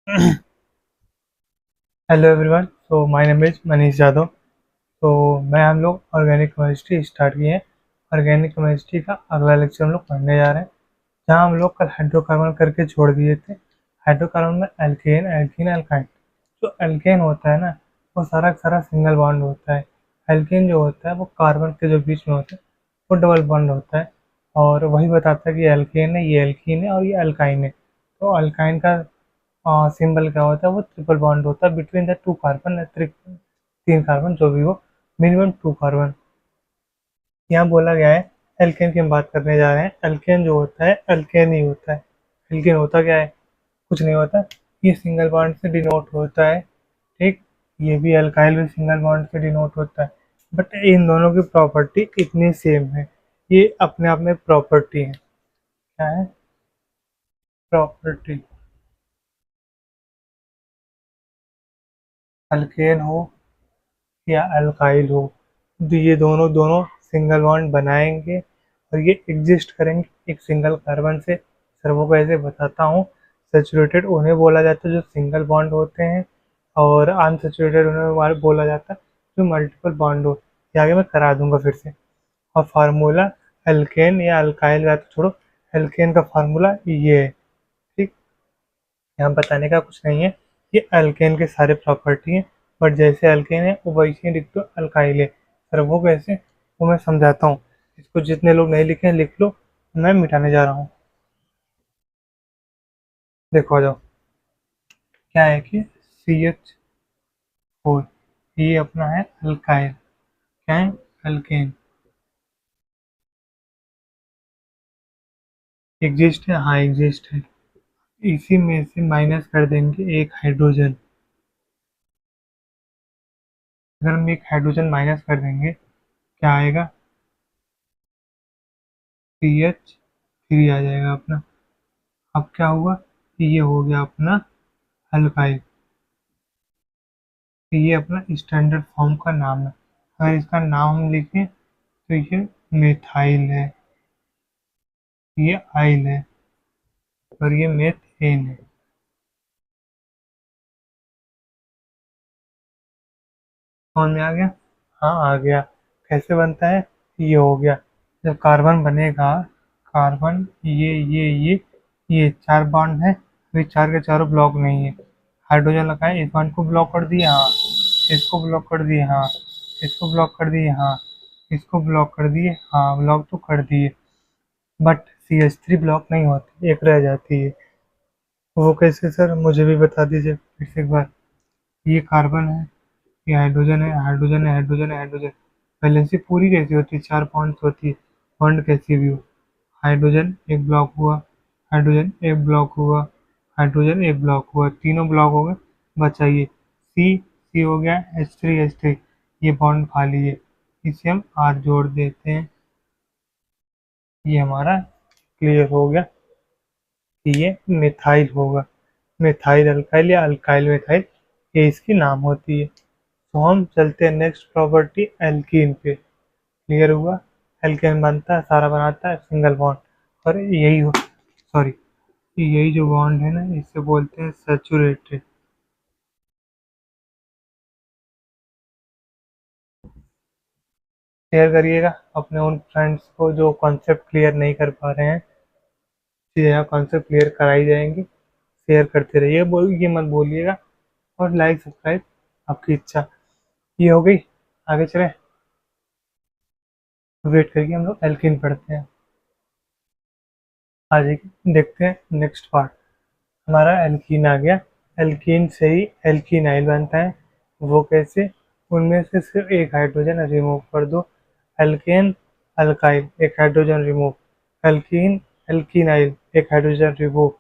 Hello everyone. So my name is Manish Yadav. तो मैं हम लोग ऑर्गेनिक केमिस्ट्री स्टार्ट किए हैं। ऑर्गेनिक केमिस्ट्री का अगला लेक्चर हम लोग पढ़ने जा रहे हैं, जहाँ हम लोग कल हाइड्रोकार्बन करके छोड़ दिए थे। हाइड्रोकार्बन में एल्केन, एल्कीन, एल्काइन। जो एल्केन होता है ना, वो सारा का सारा सिंगल बॉन्ड होता है। एल्केन जो होता है वो कार्बन के जो बीच में होता है वो डबल बॉन्ड होता है। और वही बताता है कि एल्केन है, ये एल्कीन है और ये एल्काइन है। तो अल्काइन का सिंबल क्या होता है, वो ट्रिपल बॉन्ड होता है बिटवीन द टू कार्बन, तीन कार्बन जो भी हो, मिनिमम टू कार्बन। यहाँ बोला गया है एल्केन की हम बात करने जा रहे हैं। एल्केन जो होता है एल्केन ही होता है। एल्केन होता क्या है? कुछ नहीं होता। ये सिंगल बॉन्ड से डिनोट होता है। ठीक। ये भी अल्काइल भी सिंगल बॉन्ड से डिनोट होता है। बट इन दोनों की प्रॉपर्टी इतनी सेम है। ये अपने आप में प्रॉपर्टी है। क्या है? प्रॉपर्टी। अल्केन हो या अल्काइल हो, तो ये दोनों दोनों सिंगल बॉन्ड बनाएंगे और ये एग्जिस्ट करेंगे एक सिंगल कार्बन से। सर वो कैसे बताता हूँ। सेचुरेटेड उन्हें बोला जाता है जो सिंगल बॉन्ड होते हैं, और अनसेचुरेटेड उन्हें बोला जाता है जो मल्टीपल बॉन्ड हो। ये आगे मैं करा दूंगा फिर से। और फार्मूला एल्केन या अल्काइल का तो छोड़ो, एल्केन का फार्मूला ये है। ठीक। यहाँ बताने का कुछ नहीं है। ये अल्केन के सारे प्रॉपर्टी हैं, बट जैसे अल्केन है वो वैसे ही डिट्टो अल्काइल है। सर वो कैसे, वो मैं समझाता हूँ। इसको जितने लोग नहीं लिखे हैं लिख लो, मैं मिटाने जा रहा हूँ। देखो आ जाओ। क्या है कि CH4, ये अपना है अल्काइल। क्या है? अल्केन। एग्जिस्ट है, हाँ एग्जिस्ट है। इसी में से माइनस कर देंगे एक हाइड्रोजन। अगर हम एक हाइड्रोजन माइनस कर देंगे, क्या आएगा? CH3 आ जाएगा अपना। अब क्या हुआ? ये हो गया अपना अल्काइल। ये अपना स्टैंडर्ड फॉर्म का नाम है। अगर इसका नाम हम लिखें तो ये मिथाइल है, ये आइल है और ये मेथेन है। समझ में आ गया? हाँ आ गया। कैसे बनता है? ये हो गया। जब कार्बन बनेगा, कार्बन ये चार बॉन्ड है, तो ये चार के चारों ब्लॉक नहीं है। हाइड्रोजन लगाए, इस बॉन्ड को ब्लॉक कर दिए, हाँ। इसको ब्लॉक कर दिए, हाँ। इसको ब्लॉक कर दिए, हाँ। इसको ब्लॉक कर दिए, हाँ ब्लॉक तो कर दिए। बट CH3 ब्लॉक नहीं होती, एक रह जाती है। वो कैसे सर, मुझे भी बता दीजिए फिर से एक बार। ये कार्बन है, ये हाइड्रोजन है, हाइड्रोजन है, हाइड्रोजन है, हाइड्रोजन। वैलेंसी पूरी कैसी होती है? चार बॉन्ड्स होती है। बॉन्ड कैसी भी हो। हाइड्रोजन एक ब्लॉक हुआ, हाइड्रोजन एक ब्लॉक हुआ, हाइड्रोजन एक ब्लॉक हुआ, तीनों ब्लॉक हो गए। बचा ये सी हो गया, H3 ये बॉन्ड खाली है। इसे हम R जोड़ देते हैं। ये हमारा क्लियर हो गया कि ये मिथाइल होगा। मिथाइल अल्काइल या अल्काइल मिथाइल, ये इसकी नाम होती है। तो हम चलते हैं नेक्स्ट प्रॉपर्टी एल्कीन पे। क्लियर हुआ? एल्केन बनता है, सारा बनाता है सिंगल बॉन्ड। और यही हो, सॉरी, यही जो बॉन्ड है ना, इसे बोलते हैं सैचुरेटेड। शेयर करिएगा अपने उन फ्रेंड्स को जो कॉन्सेप्ट क्लियर नहीं कर पा रहे हैं। चीज़ें यहाँ कॉन्सेप्ट क्लियर कराई जाएंगी। शेयर करते रहिए, ये मत बोलिएगा। और लाइक सब्सक्राइब आपकी इच्छा। ये हो गई। आगे चले, वेट करिए, हम लोग एल्कीन पढ़ते हैं। आ जाइए, देखते हैं नेक्स्ट पार्ट। हमारा एल्कीन आ गया। एल्कीन से ही एल्कीनाइल बनता है। वो कैसे? उनमें से सिर्फ एक हाइड्रोजन रिमूव कर दो। एल्केन, अल्काइल, एक हाइड्रोजन रिमूव। एल्कीन, एल्कीनाइल, एक हाइड्रोजन रिमूव।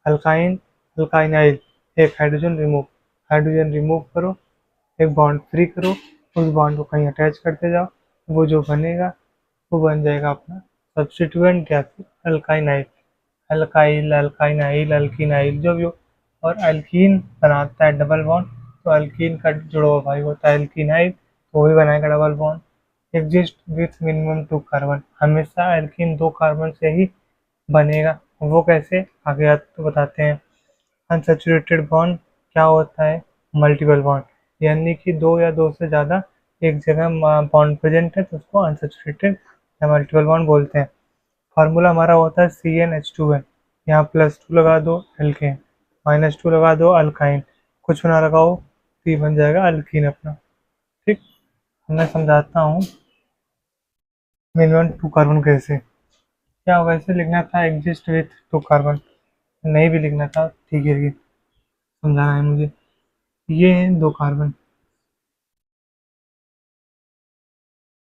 अल्काइन, अल्काइनाइल, एक हाइड्रोजन रिमूव। हाइड्रोजन रिमूव करो, एक बॉन्ड फ्री करो, उस बॉन्ड को कहीं अटैच करते जाओ। वो जो बनेगा वो बन जाएगा अपना सब्स्टिट्यूएंट या फिर अल्काइनाइल। अल्काइल, अल्काइनाइल, अल्कीनाइल जो भी हो। और अल्कीन बनाता है डबल बॉन्ड, तो अल्कीन का जुड़वा भाई होता है अल्कीनाइल, तो वो भी बनाएगा double bond. Exist with minimum two carbon, हमेशा अल्कीन दो कार्बन से ही बनेगा। वो कैसे, आगे तो बताते हैं। अनसैचुरेटेड बॉन्ड क्या होता है? मल्टीपल बॉन्ड, यानी कि दो या दो से ज़्यादा एक जगह बॉन्ड प्रेजेंट है तो उसको अनसैचुरेटेड या मल्टीपल बॉन्ड बोलते हैं। फार्मूला हमारा होता है CnH2n। यहाँ +2 लगा दो एल्केन, -2 लगा दो अल्काइन, कुछ ना लगाओ तो ये बन जाएगा अल्कीन अपना। ठीक, मैं समझाता हूँ मिनिमम 2 कार्बन कैसे क्या होगा। इसे लिखना था एग्जिस्ट विथ 2 कार्बन, नहीं भी लिखना था, ठीक है, समझाना है मुझे। ये हैं 2 कार्बन,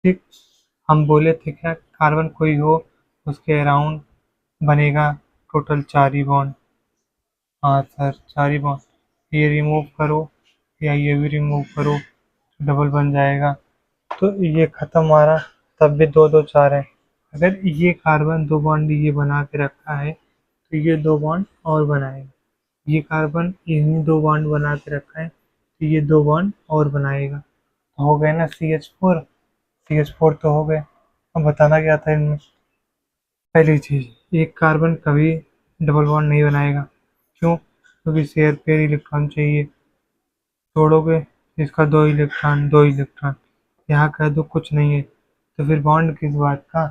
ठीक। हम बोले थे क्या, कार्बन कोई हो उसके अराउंड बनेगा टोटल 4 ही बॉन्ड। हाँ सर, 4 ही बॉन्ड। ये रिमूव करो या ये भी रिमूव करो, डबल बन जाएगा। तो ये खत्म हमारा, तब भी 2 2 4 है। अगर ये कार्बन 2 बॉन्ड ये बना के रखा है तो ये 2 बॉन्ड और बनाएगा। ये कार्बन इन्हीं 2 बॉन्ड बना के रखा है तो ये 2 बॉन्ड और बनाएगा। तो हो गए ना CH4, CH4 तो हो गए। अब बताना क्या था इनमें? पहली चीज़, एक कार्बन कभी डबल बॉन्ड नहीं बनाएगा। क्यों? क्योंकि शेयर पेयर इलेक्ट्रॉन चाहिए। तोड़ोगे इसका 2 इलेक्ट्रॉन 2 इलेक्ट्रॉन, यहाँ कह दो कुछ नहीं है तो फिर बॉन्ड किस बात का?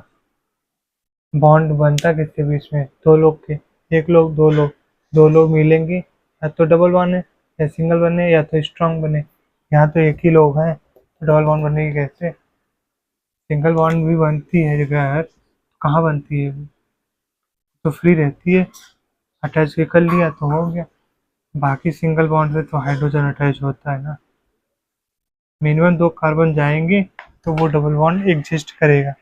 बॉन्ड बनता किसके बीच में? दो लोग के, एक लोग दो लोग, दो लोग मिलेंगे या तो डबल बॉन्ड है या सिंगल बने या तो स्ट्रांग बने। यहाँ तो एक ही लोग हैं तो डबल बॉन्ड बनेगी कैसे? सिंगल बॉन्ड भी बनती है अगर, कहाँ बनती है वो? तो फ्री रहती है, अटैच के कर लिया तो हो गया। बाकी सिंगल बॉन्ड से तो हाइड्रोजन अटैच होता है ना। मिनिमम 2 कार्बन जाएंगे तो वो डबल बॉन्ड एग्जिस्ट करेगा,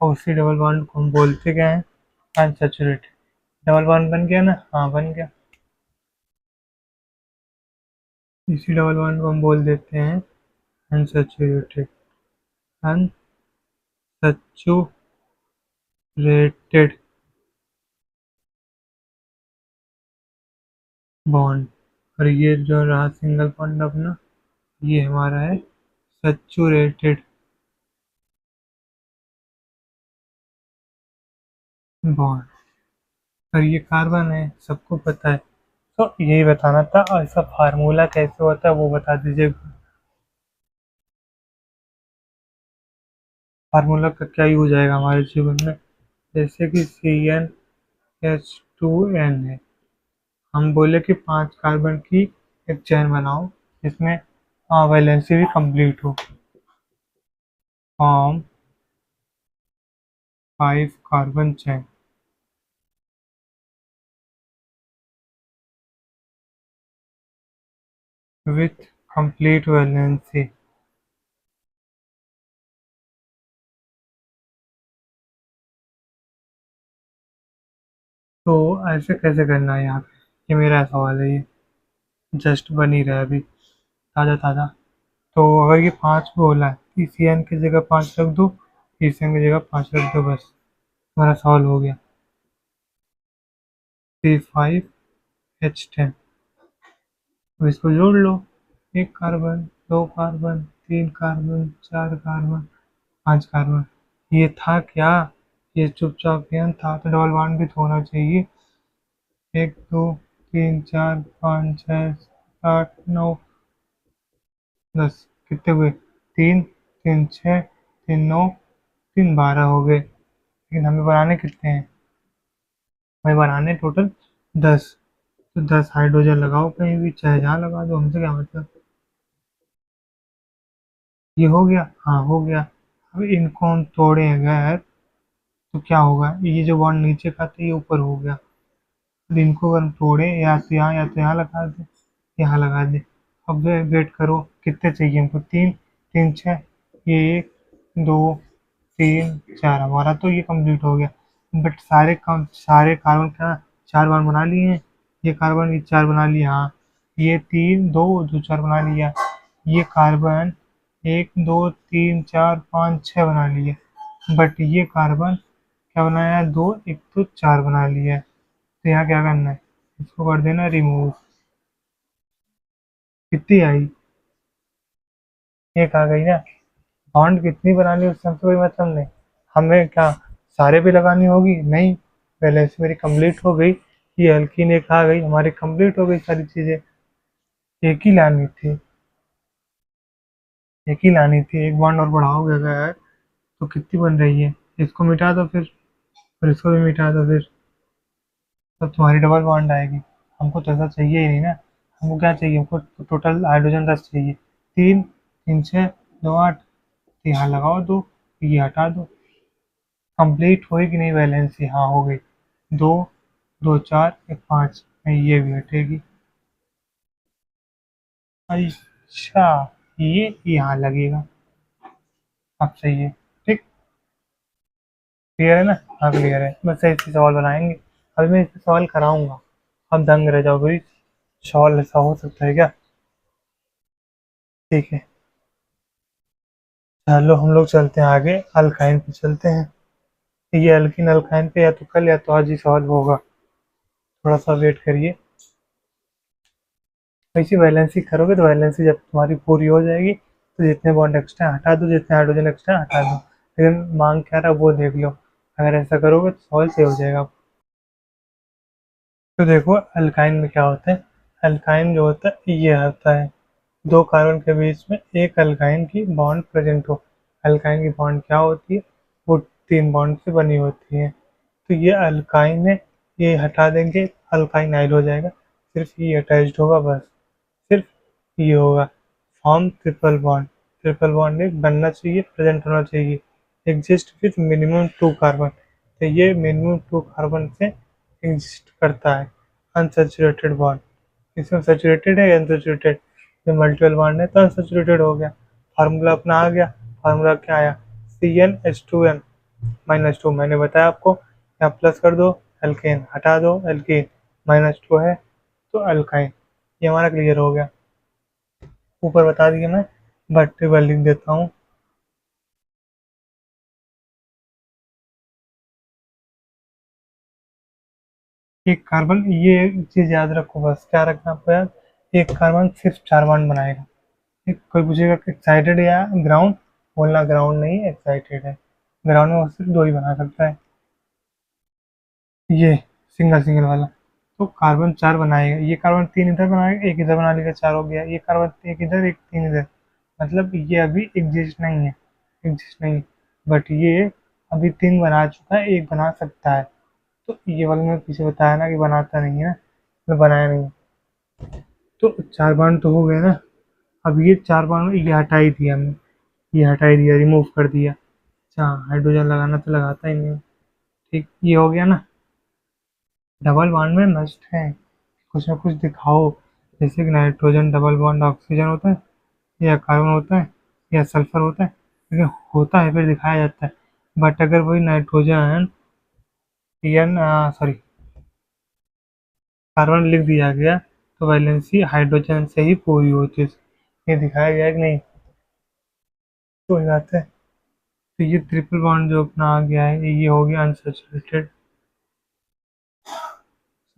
और उसी डबल बॉन्ड को हम बोलते क्या है? अनसैचुरेटेड। डबल बॉन्ड बन गया ना? हाँ बन गया। इसी डबल बॉन्ड को हम बोल देते हैं अनसैचुरेटेड। Unsaturated bond. और ये जो रहा सिंगल बॉन्ड अपना, ये हमारा है सैचुरेटेड बॉन्ड। और ये कार्बन है, सबको पता है। तो यही बताना था, और इसका फार्मूला कैसे होता है वो बता दीजिए। फार्मूला का क्या यूज आएगा हमारे जीवन में? जैसे कि CnH2n है, हम बोले कि 5 कार्बन की एक चेन बनाओ जिसमें वैलेंसी भी कंप्लीट हो। Form 5 carbon chain with complete valency. तो ऐसे कैसे करना है यहाँ पे? ये मेरा सवाल है, ये जस्ट बन ही रहा है अभी, ताज़ा ताज़ा। तो अगर ये 5 बोला है, ECN की जगह 5 रख दो, ECN की जगह 5 रख दो, बस हमारा सॉल्व हो गया। C5H10, अब इसको जोड़ लो। एक कार्बन, दो कार्बन, तीन कार्बन, चार कार्बन, पांच कार्बन। ये था क्या? ये चुपचाप गेंद था तो डबल बॉन्ड भी तो होना चाहिए। एक दो तीन चार पाँच छः सात आठ नौ 10, कितने हुए? तीन, तीन छः, तीन नौ, तीन 12 हो गए। लेकिन हमें बनाने कितने हैं? हमें बनाने टोटल 10। तो 10 हाइड्रोजन लगाओ कहीं भी, चाहे जहाँ लगा दो, हमसे क्या मतलब। ये हो गया? हाँ हो गया। अब इनको हम तोड़े अगर तो क्या होगा? ये जो बॉन्ड नीचे का था ये ऊपर हो गया। अब इनको अगर हम तोड़े, या तो यहाँ लगा दे, यहाँ लगा दे। अब वेट करो, कितने चाहिए हमको? तीन, तीन छः, ये एक, दो, तीन, चार, हमारा तो ये कंप्लीट हो गया। बट सारे कार्बन का 4 बार बना लिए हैं। ये कार्बन ये 4 बना लिया, हाँ। ये तीन, दो दो 4 बना लिया। ये कार्बन एक, दो, तीन, चार, पाँच, छः बना लिए। बट ये कार्बन क्या बनाया? दो, एक तो 4 बना लिया है। तो यहाँ क्या करना है? इसको कर देना रिमूव। कितनी आई? एक आ गई ना। बॉन्ड कितनी बनानी उससे हमसे कोई मतलब नहीं। हमें क्या सारे पे लगानी होगी? नहीं, पहले से मेरी कंप्लीट हो गई। ये एल्कीन एक आ गई, हमारी कंप्लीट हो गई सारी चीज़ें। एक ही लानी थी, एक ही लानी थी, एक बॉन्ड और बढ़ाओगे अगर तो कितनी बन रही है। इसको मिटा दो फिर, और इसको भी मिटा दो फिर, तब तुम्हारी डबल बॉन्ड आएगी। हमको तो ऐसा चाहिए ही नहीं ना। हमको क्या चाहिए, हमको टोटल हाइड्रोजन 10 चाहिए। 3, 3 6, 2 8, तो यहाँ लगाओ 2, ये हटा दो। कंप्लीट हुई कि नहीं वैलेंसी, हाँ हो गई। 2, 2 4 1 5, ये भी हटेगी। अच्छा, ये यहाँ लगेगा। अब सही है। ठीक, क्लियर है ना। हाँ क्लियर है, बस ऐसे सवाल बनाएंगे। अभी मैं इस पे सवाल कराऊंगा, अब दंग रह जाओ भाई। सवाल ऐसा हो सकता है क्या। ठीक है, चलो हम लोग चलते हैं आगे, अल्काइन पे चलते हैं। ये अल्किन अल्काइन पे या तो कल या तो आज ही सॉल्व होगा, थोड़ा सा वेट करिए। वैसे वैलेंसी करोगे तो वैलेंसी जब तुम्हारी पूरी हो जाएगी तो जितने बॉन्ड एक्स्ट्रा हटा दो, जितने हाइड्रोजन एक्स्ट्रा हटा दो। लेकिन मांग क्या रहा है वो देख लो, अगर ऐसा करोगे तो सॉल्व से हो जाएगा। तो देखो अल्काइन में क्या होता है। अल्काइन जो होता है ये होता है दो कार्बन के बीच में एक अल्काइन की बॉन्ड प्रेजेंट हो। अल्काइन की बॉन्ड क्या होती है, वो 3 बॉन्ड से बनी होती है। तो ये अल्काइन है, ये हटा देंगे, अल्काइनाइल हो जाएगा। सिर्फ ये अटैच्ड होगा बस, सिर्फ ये होगा। Form triple bond, triple bond एक बनना चाहिए, प्रेजेंट होना चाहिए। एग्जिस्ट विथ मिनिमम 2 कार्बन, तो ये मिनिमम 2 कार्बन से एग्जिस्ट करता है। अनसैचुरेटेड बॉन्ड, इसमें सैचुरेटेड है या अनसैचुरेटेड, ये मल्टीपल बॉन्ड है तो अनसैचुरेटेड हो गया। फार्मूला अपना आ गया। फार्मूला क्या आया, CnH2n -2, मैंने बताया आपको, यहाँ प्लस कर दो, एल्केन हटा दो, एल्केन -2 है तो अल्काइन। ये हमारा क्लियर हो गया। ऊपर बता दिया मैं, बट टेबल लिख देता हूँ। एक कार्बन, ये चीज याद रखो बस, क्या रखना आपको याद, एक कार्बन सिर्फ 4 बॉन्ड बनाएगा। एक कोई पूछेगा एक्साइटेड या ग्राउंड, बोलना ग्राउंड नहीं एक्साइटेड है। ग्राउंड में वो सिर्फ 2 ही बना सकता है, ये सिंगल सिंगल वाला। तो कार्बन 4 बनाएगा, ये कार्बन 3 इधर बनाएगा, एक इधर बना लेगा, 4 हो गया। ये कार्बन एक इधर, एक 3 इधर, मतलब ये अभी एग्जिस्ट नहीं है, एग्जिस्ट नहीं। बट ये अभी 3 बना चुका है, एक बना सकता है। तो ये वाला मैं पीछे बताया ना कि बनाता नहीं है ना, मतलब बनाया नहीं। तो 4 बाउंड तो हो गए ना। अब ये 4 बाउंड ये हटा ही दिया हमने, ये हटा ही दिया, रिमूव कर दिया। अच्छा, हाइड्रोजन लगाना तो लगाता ही नहीं हूँ। ठीक, ये हो गया ना। डबल बॉन्ड में मस्ट है कुछ ना कुछ दिखाओ, जैसे कि नाइट्रोजन डबल बॉन्ड ऑक्सीजन होता है, या कार्बन होता है, या सल्फर होता है। लेकिन होता है फिर दिखाया जाता है। बट अगर वही नाइट्रोजन एन सॉरी कार्बन लिख दिया गया तो वैलेंसी हाइड्रोजन से ही पूरी होती है। ये दिखाया गया है कि नहीं, तो हो जाता है। तो ये ट्रिपल बॉन्ड जो अपना आ गया है ये हो गया अनसैचुरेटेड।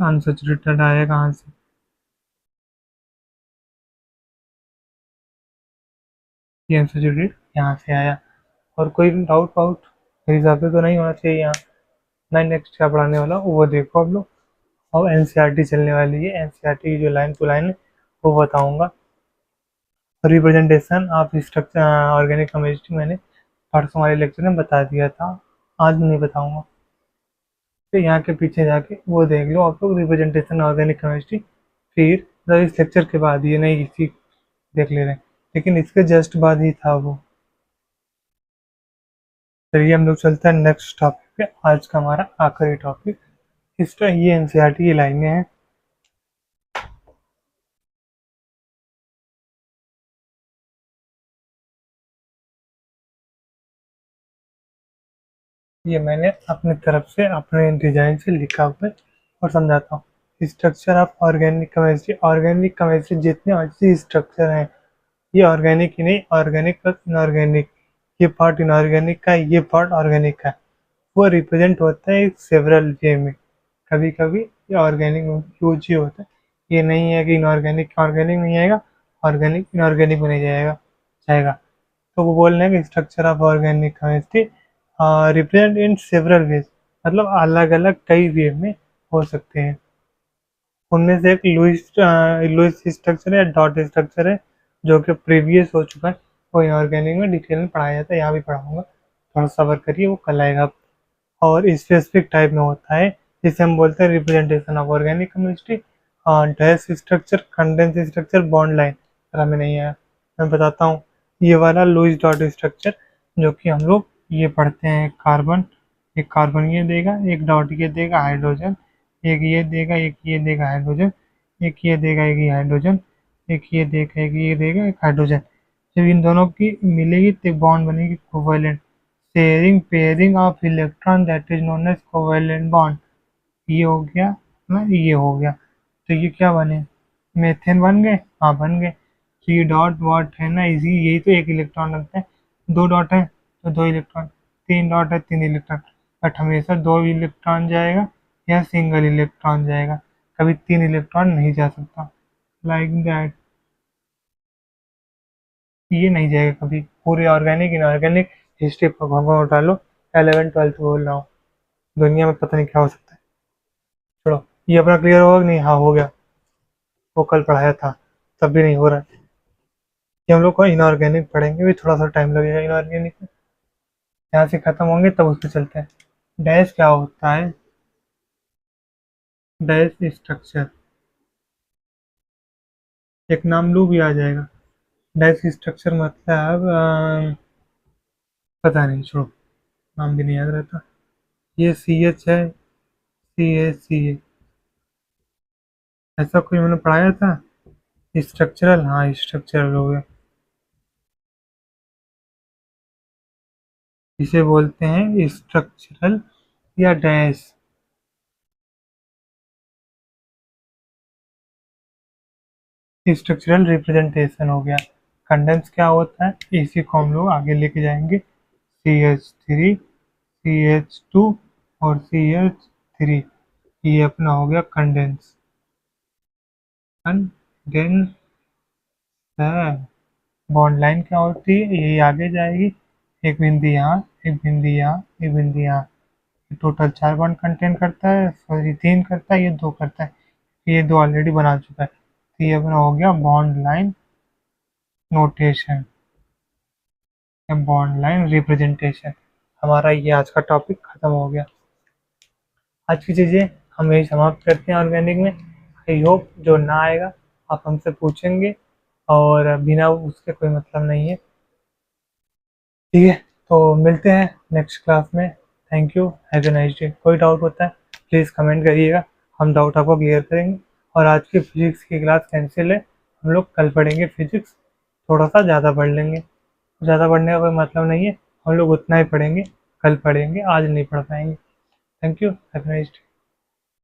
अनसैचुरेटेड आया कहाँ से, ये अनसैचुरेटेड यहाँ से आया। और कोई डाउट वाउट मेरे हिसाब से तो नहीं होना चाहिए यहाँ। मैं नेक्स्ट क्या पढ़ाने वाला हूँ वो देखो आप लोग। और एनसीईआरटी चलने वाली है, एनसीईआरटी की जो लाइन टू लाइन है वो बताऊंगा। Representation of structure organic chemistry मैंने परसों वाले लेक्चर में बता दिया था, आज नहीं बताऊंगा। तो यहाँ के पीछे जाके वो देख लो आप लोग, रिप्रेजेंटेशन ऑर्गेनिक केमिस्ट्री। फिर मतलब इस लेक्चर के बाद, ये नहीं इसी देख ले रहे हैं, लेकिन इसके जस्ट बाद ही था वो। चलिए हम लोग चलते हैं नेक्स्ट टॉपिक पे, आज का हमारा आखिरी टॉपिक। इसका ये एनसीईआरटी की लाइनें हैं। ये मैंने अपनी तरफ से अपने डिजाइन से लिखा हुआ है और समझाता हूँ। Structure of organic chemistry, organic chemistry जितने अच्छी स्ट्रक्चर हैं, ये ऑर्गेनिक ही नहीं, ऑर्गेनिक प्लस इनऑर्गेनिक, ये पार्ट इनऑर्गेनिक का है, ये पार्ट ऑर्गेनिक का है। वो रिप्रेजेंट होता है एक सेवरल वे में। कभी कभी ये ऑर्गेनिक यूज ही होता है, ये नहीं है कि इनऑर्गेनिक ऑर्गेनिक नहीं आएगा, ऑर्गेनिक इनऑर्गेनिक में नहीं जाएगा जाएगा। तो वो बोल रहे हैं कि structure of organic chemistry represent in several ways, मतलब अलग अलग कई वे में हो सकते हैं। उनमें से एक लुईस स्ट्रक्चर है या डॉट स्ट्रक्चर है, जो कि प्रीवियस हो चुका है। वो इनऑर्गेनिक में डिटेल में पढ़ाया जाता है, यहाँ भी पढ़ाऊंगा, थोड़ा सब्र करिए, वो कल आएगा। और स्पेसिफिक टाइप में होता है, जिसे हम बोलते हैं representation of organic chemistry. Dash structure, condense structure, bond line. हमें नहीं आया, मैं बताता हूँ। ये वाला लुईस डॉट स्ट्रक्चर, जो कि हम लोग ये पढ़ते हैं, कार्बन, एक कार्बन ये देगा, एक डॉट ये देगा हाइड्रोजन, एक ये देगा, एक ये देगा हाइड्रोजन, एक ये देगा, एक ये हाइड्रोजन, एक ये देगा, एक ये देगा, एक हाइड्रोजन। जब इन दोनों की मिलेगी तो बॉन्ड बनेगी covalent, sharing pairing of electron, that is known as covalent bond. ये हो गया ना, ये हो गया। तो ये क्या बने, मेथेन बन गए, हाँ बन गए। तो ये डॉट वॉट है ना, इसी यही तो एक इलेक्ट्रॉन रखता है। दो डॉट है तो दो इलेक्ट्रॉन, तीन डॉट है तीन इलेक्ट्रॉन, बट हमेशा दो इलेक्ट्रॉन जाएगा या सिंगल इलेक्ट्रॉन जाएगा, कभी तीन इलेक्ट्रॉन नहीं जा सकता, लाइक दैट। ये नहीं जाएगा कभी। पूरे ऑर्गेनिक इनऑर्गेनिक हिस्ट्री पर घोंघा उठा लो, 11th 12th बोल रहा हूँ, दुनिया में पता नहीं क्या हो सकता है। छोड़ो, ये अपना क्लियर होगा कि नहीं, हाँ हो गया, वो कल पढ़ाया था, तब भी नहीं हो रहा है। ये हम लोग को इनऑर्गेनिक पढ़ेंगे, भी थोड़ा सा टाइम लगेगा इनऑर्गेनिक में, यहाँ से खत्म होंगे तब उस पर चलते हैं। डैश क्या होता है, डैश स्ट्रक्चर, एक नाम लू भी आ जाएगा। डैश स्ट्रक्चर मतलब पता नहीं, छोड़ो, नाम भी नहीं याद रहता। ये सी एच है, सी ए सी ए, ऐसा कोई मैंने पढ़ाया था। स्ट्रक्चरल, हाँ स्ट्रक्चरल हो गया। इसे बोलते हैं स्ट्रक्चरल या डैश। स्ट्रक्चरल रिप्रेजेंटेशन हो गया। कंडेंस क्या होता है, इसी को हम लोग आगे लेके जाएंगे। CH3, CH2 और CH3, ये अपना हो गया कंडेंस। कंडेंस है। बॉन्ड लाइन क्या होती है, यही आगे जाएगी, एक बिंदु यहाँ, एक बिंदु यहाँ, एक बिंदु यहाँ। टोटल चार बॉन्ड कंटेन करता है, सॉरी तीन करता है, ये दो करता है, ये दो ऑलरेडी बना चुका है। तो ये अपना हो गया बॉन्ड लाइन नोटेशन या बॉन्ड लाइन रिप्रेजेंटेशन। हमारा ये आज का टॉपिक खत्म हो गया। आज की चीज़ें हम यही समाप्त करते हैं ऑर्गेनिक में। आई होप जो ना आएगा आप हमसे पूछेंगे, और बिना उसके कोई मतलब नहीं है। ठीक है, तो मिलते हैं नेक्स्ट क्लास में। Thank you, have a nice day. कोई डाउट होता है प्लीज़ कमेंट करिएगा, हम डाउट आपको क्लियर करेंगे। और आज की फिजिक्स की क्लास कैंसिल है, हम लोग कल पढ़ेंगे फिजिक्स, थोड़ा सा ज़्यादा पढ़ लेंगे। ज़्यादा पढ़ने का कोई मतलब नहीं है, हम लोग उतना ही पढ़ेंगे, कल पढ़ेंगे, आज नहीं पढ़ पाएंगे। Thank you, have a nice day.